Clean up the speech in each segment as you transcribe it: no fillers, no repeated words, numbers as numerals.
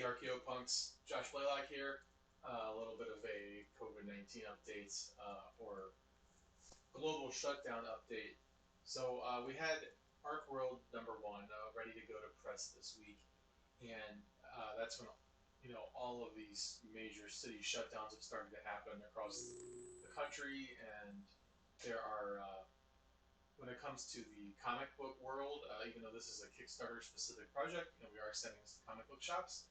Archeopunks, Josh Blaylock here. A little bit of a COVID-19 update or global shutdown update. So we had ArkWorld #1 ready to go to press this week, and that's when all of these major city shutdowns have started to happen across the country, and there are when it comes to the comic book world, even though this is a Kickstarter specific project, we are sending this to comic book shops.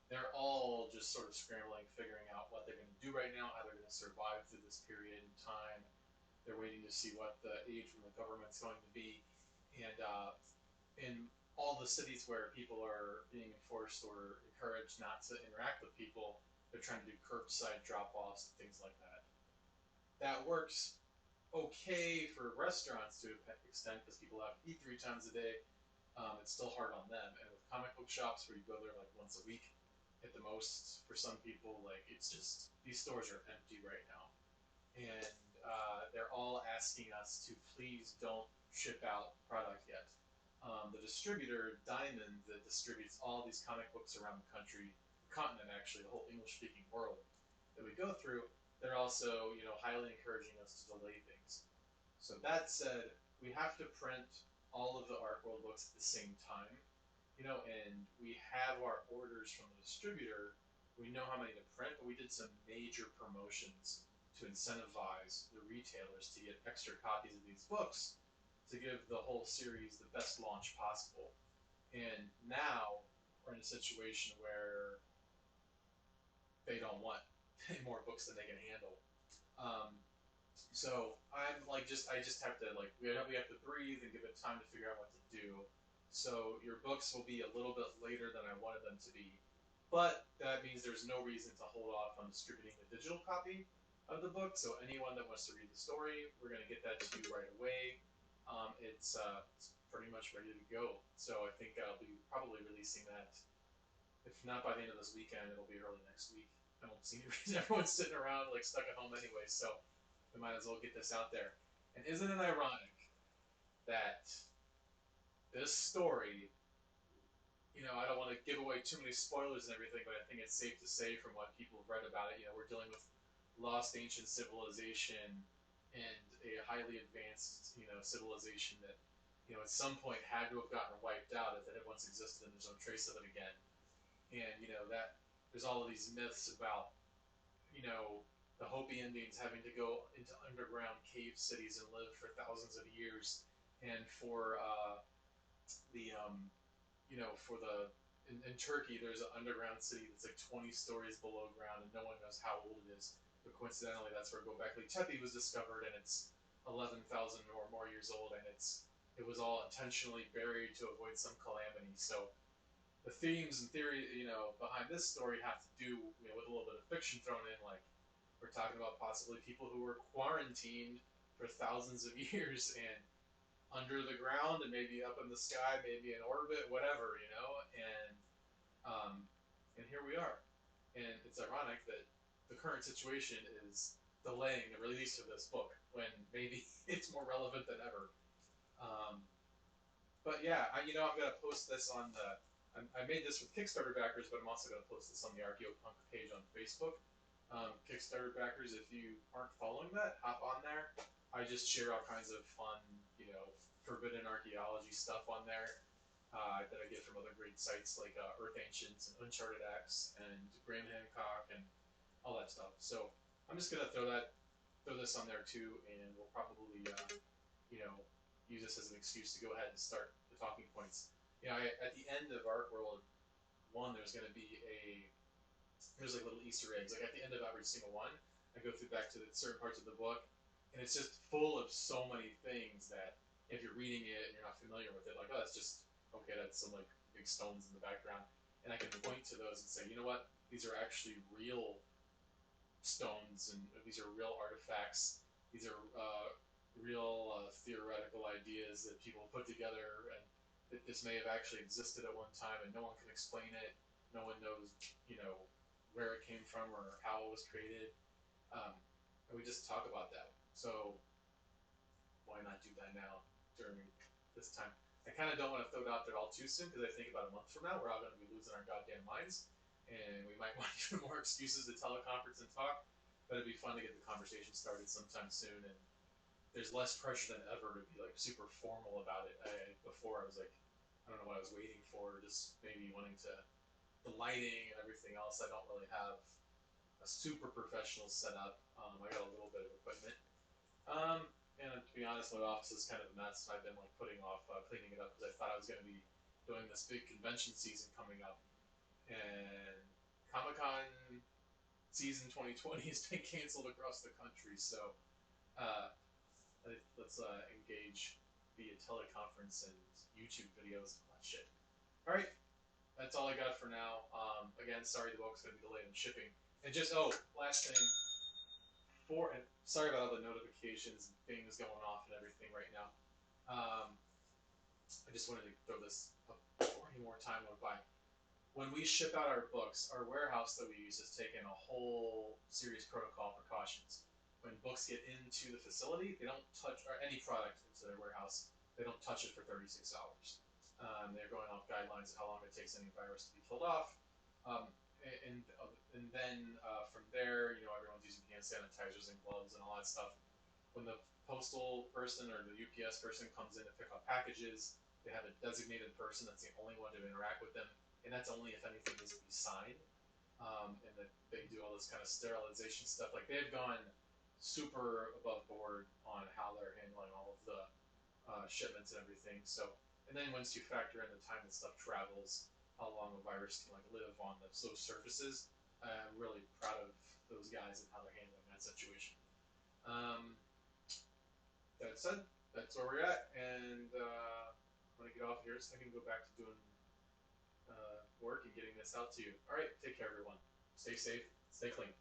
They're all just sort of scrambling, figuring out what they're going to do right now, how they're going to survive through this period in time. They're waiting to see what the aid from the government's going to be, and in all the cities where people are being enforced or encouraged not to interact with people, they're trying to do curbside drop-offs and things like that. That works okay for restaurants to an extent because people have to eat 3 times a day. It's still hard on them. And with comic book shops where you go there like once a week at the most, for some people, like it's just these stores are empty right now, and they're all asking us to please don't ship out product yet. The distributor Diamond that distributes all these comic books around the country, continent actually, the whole English-speaking world that we go through, they're also highly encouraging us to delay things. So that said, we have to print all of the ArkWorld books at the same time, and we have our orders from the distributor. We know how many to print, but we did some major promotions to incentivize the retailers to get extra copies of these books to give the whole series the best launch possible. And now we're in a situation where they don't want any more books than they can handle. Um, So I'm like I just have to like we have to breathe and give it time to figure out what to do. So your books will be a little bit later than I wanted them to be, but that means there's no reason to hold off on distributing the digital copy of the book. So anyone that wants to read the story, we're gonna get that to you right away. It's pretty much ready to go. So I think I'll be probably releasing that. If not by the end of this weekend, it'll be early next week. I don't see any reason everyone's sitting around like stuck at home anyway. So we might as well get this out there. And isn't it ironic that this story, I don't want to give away too many spoilers and everything, but I think it's safe to say from what people have read about it, we're dealing with lost ancient civilization and a highly advanced, civilization that, at some point had to have gotten wiped out if it had once existed and there's no trace of it again. And, that there's all of these myths about, the Hopi Indians having to go into underground cave cities and live for thousands of years, and for the for the in Turkey there's an underground city that's like 20 stories below ground and no one knows how old it is, but coincidentally that's where Göbekli Tepe was discovered, and it's 11,000 or more years old, and it was all intentionally buried to avoid some calamity. So the themes and theory behind this story have to do with a little bit of fiction thrown in, like we're talking about possibly people who were quarantined for thousands of years and under the ground and maybe up in the sky, maybe in orbit, whatever, and here we are. And it's ironic that the current situation is delaying the release of this book when maybe it's more relevant than ever. Um, but yeah, I'm gonna post this on the. I made this with Kickstarter backers, but I'm also gonna post this on the Archeopunk page on Facebook. Kickstarter backers, if you aren't following that, hop on there. I just share all kinds of fun, forbidden archaeology stuff on there that I get from other great sites like Earth Ancients and Uncharted X and Graham Hancock and all that stuff. So I'm just gonna throw this on there too, and we'll probably, you know, use this as an excuse to go ahead and start the talking points. At the end of ArkWorld 1, there's like little Easter eggs. Like at the end of every single one, I go through back to certain parts of the book, and it's just full of so many things that if you're reading it and you're not familiar with it, like, oh, that's just okay. That's some like big stones in the background, and I can point to those and say, you know what? These are actually real stones, and these are real artifacts. These are real theoretical ideas that people put together, and that this may have actually existed at one time, and no one can explain it. No one knows, where it came from or how it was created. And we just talk about that. So why not do that now during this time? I kind of don't want to throw it out there all too soon because I think about a month from now we're all going to be losing our goddamn minds. and we might want even more excuses to teleconference and talk. But it'd be fun to get the conversation started sometime soon, and there's less pressure than ever to be like super formal about it. Before I was like, I don't know what I was waiting for, just maybe wanting to the lighting and everything else. I don't really have a super professional setup. I got a little bit of equipment. And to be honest, my office is kind of a mess. I've been like putting off cleaning it up because I thought I was going to be doing this big convention season coming up, and Comic Con season 2020 has been canceled across the country. So uh, let's engage via teleconference and YouTube videos and all that shit. All right, that's all I got for now. Again, sorry the book's going to be delayed in shipping. And just last thing, and sorry about all the notifications and things going off and everything right now. Um, I just wanted to throw this up before any more time went by. When we ship out our books, our warehouse that we use has taken a whole serious protocol precautions. When books get into the facility, they don't touch or any product into their warehouse. They don't touch it for 36 hours. They're going off guidelines of how long it takes any virus to be killed off. Um, and then from there, everyone's using hand sanitizers and gloves and all that stuff. When the postal person or the UPS person comes in to pick up packages, they have a designated person that's the only one to interact with them, and that's only if anything needs to be signed. And that they do all this kind of sterilization stuff. Like they've gone super above board on how they're handling all of the shipments and everything. So, and then once you factor in the time that stuff travels, how long a virus can like live on those surfaces, I'm really proud of those guys and how they're handling that situation. Um, that said, that's where we're at, and I'm gonna get off here so I can go back to doing work and getting this out to you. All right, take care, everyone. Stay safe, stay clean.